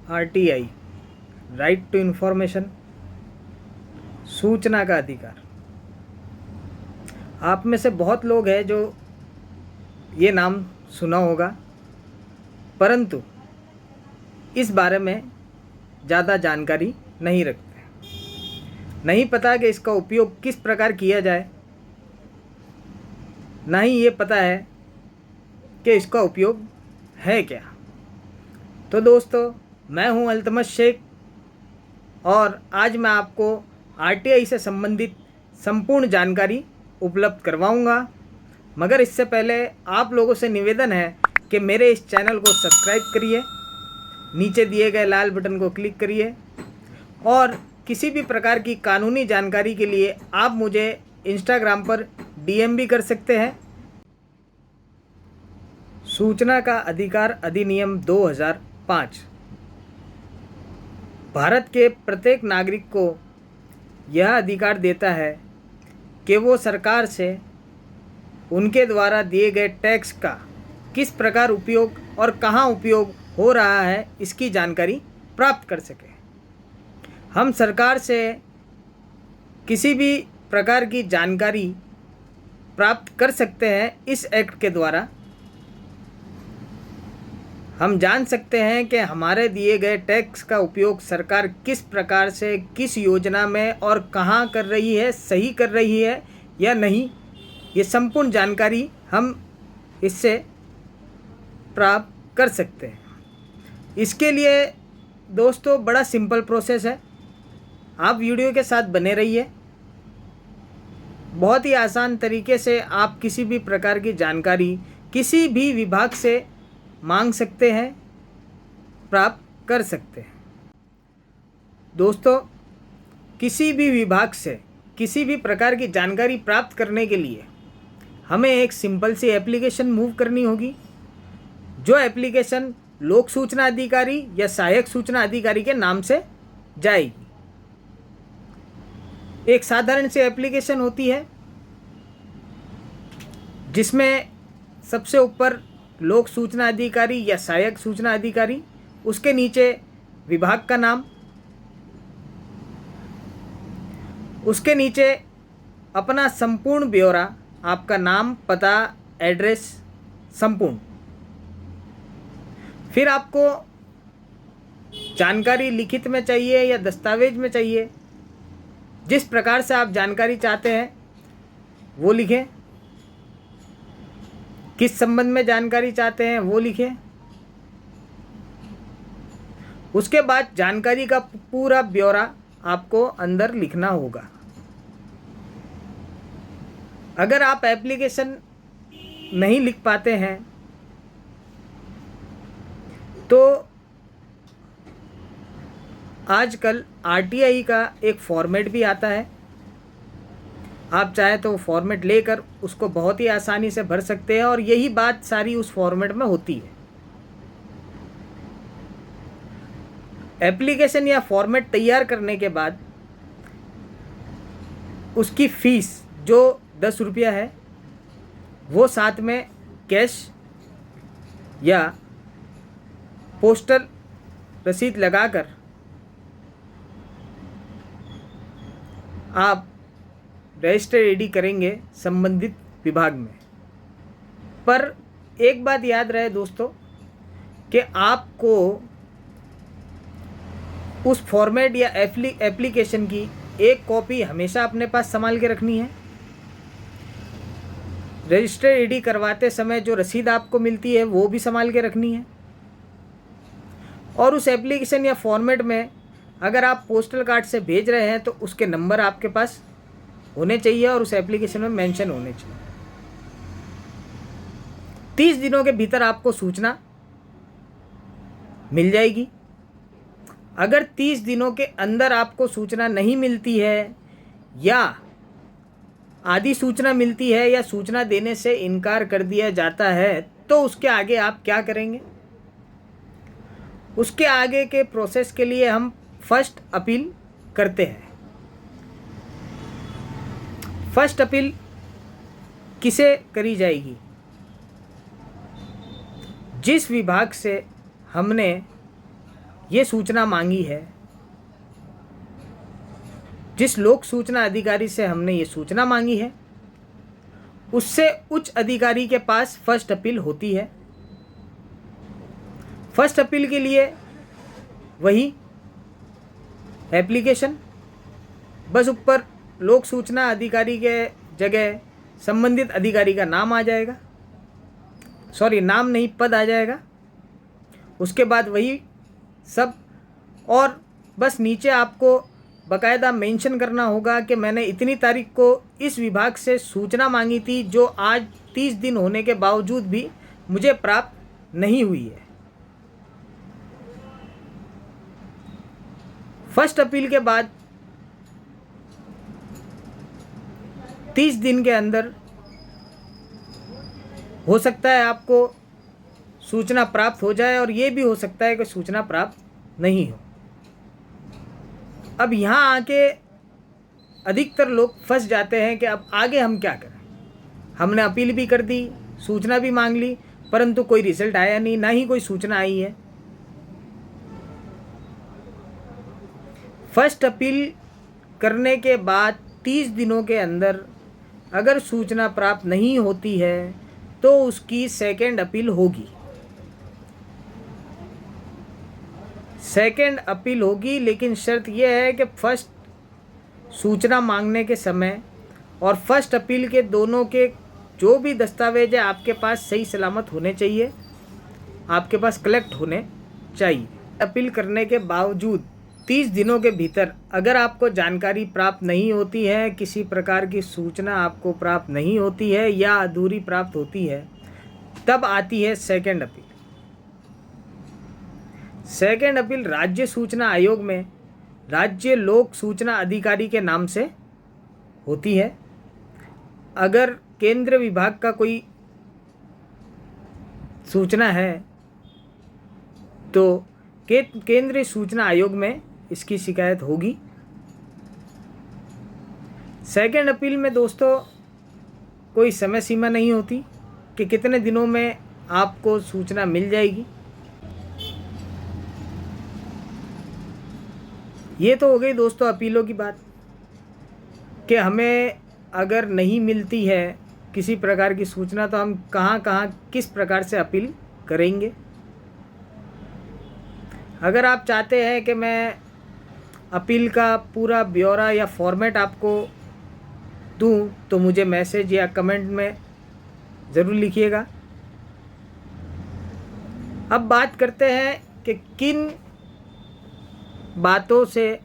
RTI, right to information, सूचना का अधिकार। आप में से बहुत लोग हैं जो ये नाम सुना होगा, परंतु इस बारे में ज़्यादा जानकारी नहीं रखते, नहीं पता कि इसका उपयोग किस प्रकार किया जाए, ना ही ये पता है कि इसका उपयोग है क्या। तो दोस्तों, मैं हूं अल्तमश शेख और आज मैं आपको आरटीआई से संबंधित संपूर्ण जानकारी उपलब्ध करवाऊंगा। मगर इससे पहले आप लोगों से निवेदन है कि मेरे इस चैनल को सब्सक्राइब करिए, नीचे दिए गए लाल बटन को क्लिक करिए और किसी भी प्रकार की कानूनी जानकारी के लिए आप मुझे इंस्टाग्राम पर डीएम भी कर सकते हैं। सूचना का अधिकार अधिनियम 2005 भारत के प्रत्येक नागरिक को यह अधिकार देता है कि वो सरकार से उनके द्वारा दिए गए टैक्स का किस प्रकार उपयोग और कहाँ उपयोग हो रहा है इसकी जानकारी प्राप्त कर सके। हम सरकार से किसी भी प्रकार की जानकारी प्राप्त कर सकते हैं। इस एक्ट के द्वारा हम जान सकते हैं कि हमारे दिए गए टैक्स का उपयोग सरकार किस प्रकार से किस योजना में और कहाँ कर रही है, सही कर रही है या नहीं, ये संपूर्ण जानकारी हम इससे प्राप्त कर सकते हैं। इसके लिए दोस्तों बड़ा सिंपल प्रोसेस है, आप वीडियो के साथ बने रहिए। बहुत ही आसान तरीके से आप किसी भी प्रकार की जानकारी किसी भी विभाग से मांग सकते हैं, प्राप्त कर सकते हैं। दोस्तों, किसी भी विभाग से किसी भी प्रकार की जानकारी प्राप्त करने के लिए हमें एक सिंपल सी एप्लीकेशन मूव करनी होगी, जो एप्लीकेशन लोक सूचना अधिकारी या सहायक सूचना अधिकारी के नाम से जाएगी। एक साधारण सी एप्लीकेशन होती है जिसमें सबसे ऊपर लोक सूचना अधिकारी या सहायक सूचना अधिकारी, उसके नीचे विभाग का नाम, उसके नीचे अपना संपूर्ण ब्यौरा, आपका नाम, पता, एड्रेस संपूर्ण। फिर आपको जानकारी लिखित में चाहिए या दस्तावेज में चाहिए, जिस प्रकार से आप जानकारी चाहते हैं वो लिखें, किस संबंध में जानकारी चाहते हैं वो लिखें। उसके बाद जानकारी का पूरा ब्यौरा आपको अंदर लिखना होगा। अगर आप एप्लीकेशन नहीं लिख पाते हैं तो आजकल आरटीआई का एक फॉर्मेट भी आता है, आप चाहे तो फॉर्मेट लेकर उसको बहुत ही आसानी से भर सकते हैं और यही बात सारी उस फॉर्मेट में होती है। एप्लीकेशन या फॉर्मेट तैयार करने के बाद उसकी फ़ीस जो 10 रुपया है वो साथ में कैश या पोस्टल रसीद लगाकर आप रजिस्टर रेडी करेंगे संबंधित विभाग में। पर एक बात याद रहे दोस्तों कि आपको उस फॉर्मेट या एप्लीकेशन की एक कॉपी हमेशा अपने पास संभाल के रखनी है। रजिस्टर रेडी करवाते समय जो रसीद आपको मिलती है वो भी संभाल के रखनी है। और उस एप्लीकेशन या फॉर्मेट में अगर आप पोस्टल कार्ड से भेज रहे हैं तो उसके नंबर आपके पास होने चाहिए और उस एप्लीकेशन में मेंशन होने चाहिए। 30 दिनों के भीतर आपको सूचना मिल जाएगी। अगर 30 दिनों के अंदर आपको सूचना नहीं मिलती है या आधी सूचना मिलती है या सूचना देने से इनकार कर दिया जाता है तो उसके आगे आप क्या करेंगे? उसके आगे के प्रोसेस के लिए हम फर्स्ट अपील करते हैं। फर्स्ट अपील किसे करी जाएगी? जिस विभाग से हमने ये सूचना मांगी है, जिस लोक सूचना अधिकारी से हमने ये सूचना मांगी है, उससे उच्च अधिकारी के पास फर्स्ट अपील होती है। फर्स्ट अपील के लिए वही एप्लीकेशन, बस ऊपर लोक सूचना अधिकारी के जगह संबंधित अधिकारी का नाम आ जाएगा, सॉरी नाम नहीं, पद आ जाएगा। उसके बाद वही सब, और बस नीचे आपको बाकायदा मेंशन करना होगा कि मैंने इतनी तारीख को इस विभाग से सूचना मांगी थी, जो आज 30 दिन होने के बावजूद भी मुझे प्राप्त नहीं हुई है। फर्स्ट अपील के बाद 30 दिन के अंदर हो सकता है आपको सूचना प्राप्त हो जाए, और ये भी हो सकता है कि सूचना प्राप्त नहीं हो। अब यहाँ आके अधिकतर लोग फंस जाते हैं कि अब आगे हम क्या करें। हमने अपील भी कर दी, सूचना भी मांग ली, परंतु कोई रिजल्ट आया नहीं, ना ही कोई सूचना आई है। फर्स्ट अपील करने के बाद 30 दिनों के अंदर अगर सूचना प्राप्त नहीं होती है तो उसकी सेकंड अपील होगी। सेकंड अपील होगी, लेकिन शर्त यह है कि फर्स्ट सूचना मांगने के समय और फर्स्ट अपील के दोनों के जो भी दस्तावेज है आपके पास सही सलामत होने चाहिए, आपके पास कलेक्ट होने चाहिए। अपील करने के बावजूद 30 दिनों के भीतर अगर आपको जानकारी प्राप्त नहीं होती है, किसी प्रकार की सूचना आपको प्राप्त नहीं होती है या अधूरी प्राप्त होती है, तब आती है सेकंड अपील। सेकंड अपील राज्य सूचना आयोग में राज्य लोक सूचना अधिकारी के नाम से होती है। अगर केंद्र विभाग का कोई सूचना है तो केंद्रीय सूचना आयोग में इसकी शिकायत होगी। सेकंड अपील में दोस्तों कोई समय सीमा नहीं होती कि कितने दिनों में आपको सूचना मिल जाएगी। ये तो हो गई दोस्तों अपीलों की बात कि हमें अगर नहीं मिलती है किसी प्रकार की सूचना तो हम कहाँ कहाँ किस प्रकार से अपील करेंगे। अगर आप चाहते हैं कि मैं अपील का पूरा ब्यौरा या फॉर्मेट आपको दूं तो मुझे मैसेज या कमेंट में ज़रूर लिखिएगा। अब बात करते हैं कि किन बातों से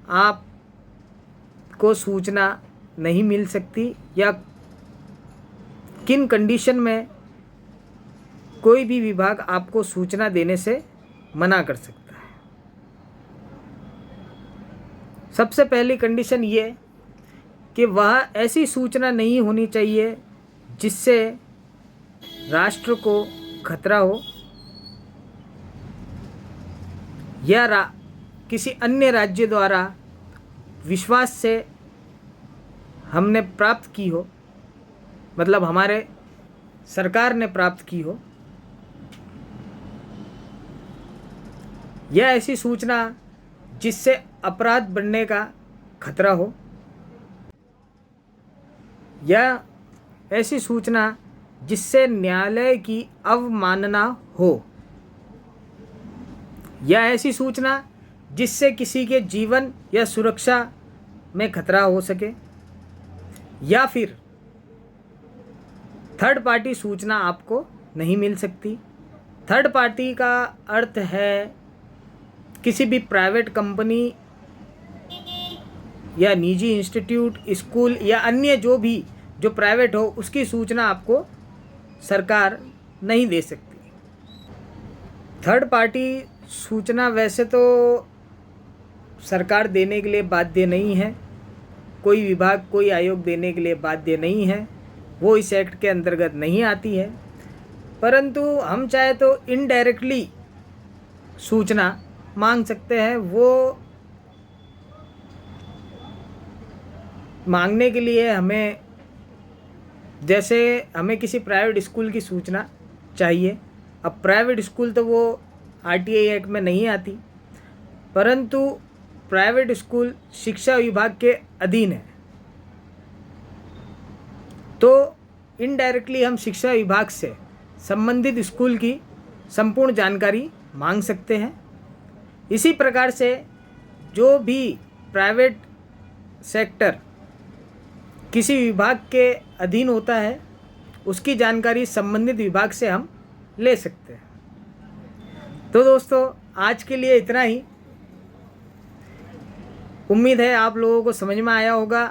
आपको सूचना नहीं मिल सकती या किन कंडीशन में कोई भी विभाग आपको सूचना देने से मना कर सकता है। सबसे पहली कंडीशन ये कि वह ऐसी सूचना नहीं होनी चाहिए जिससे राष्ट्र को खतरा हो या किसी अन्य राज्य द्वारा विश्वास से हमने प्राप्त की हो, मतलब हमारे सरकार ने प्राप्त की हो, या ऐसी सूचना जिससे अपराध बढ़ने का खतरा हो, या ऐसी सूचना जिससे न्यायालय की अवमानना हो, या ऐसी सूचना जिससे किसी के जीवन या सुरक्षा में खतरा हो सके, या फिर थर्ड पार्टी सूचना आपको नहीं मिल सकती। थर्ड पार्टी का अर्थ है किसी भी प्राइवेट कंपनी या निजी इंस्टीट्यूट, स्कूल या अन्य जो प्राइवेट हो उसकी सूचना आपको सरकार नहीं दे सकती। थर्ड पार्टी सूचना वैसे तो सरकार देने के लिए बाध्य नहीं है, कोई विभाग कोई आयोग देने के लिए बाध्य नहीं है, वो इस एक्ट के अंतर्गत नहीं आती है, परंतु हम चाहे तो इनडायरेक्टली सूचना मांग सकते हैं। वो मांगने के लिए हमें, जैसे हमें किसी प्राइवेट स्कूल की सूचना चाहिए, अब प्राइवेट स्कूल तो वो RTI एक्ट में नहीं आती, परंतु प्राइवेट स्कूल शिक्षा विभाग के अधीन है, तो इनडायरेक्टली हम शिक्षा विभाग से संबंधित स्कूल की संपूर्ण जानकारी मांग सकते हैं। इसी प्रकार से जो भी प्राइवेट सेक्टर किसी विभाग के अधीन होता है उसकी जानकारी संबंधित विभाग से हम ले सकते हैं। तो दोस्तों आज के लिए इतना ही। उम्मीद है आप लोगों को समझ में आया होगा,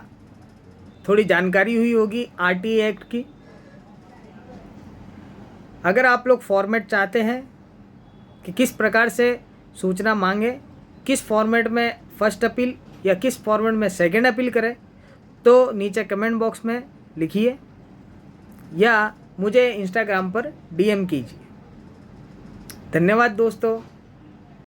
थोड़ी जानकारी हुई होगी आरटीई एक्ट की। अगर आप लोग फॉर्मेट चाहते हैं कि किस प्रकार से सूचना मांगे, किस फॉर्मेट में फर्स्ट अपील या किस फॉर्मेट में सेकंड अपील करें, तो नीचे कमेंट बॉक्स में लिखिए या मुझे इंस्टाग्राम पर डीएम कीजिए। धन्यवाद दोस्तों।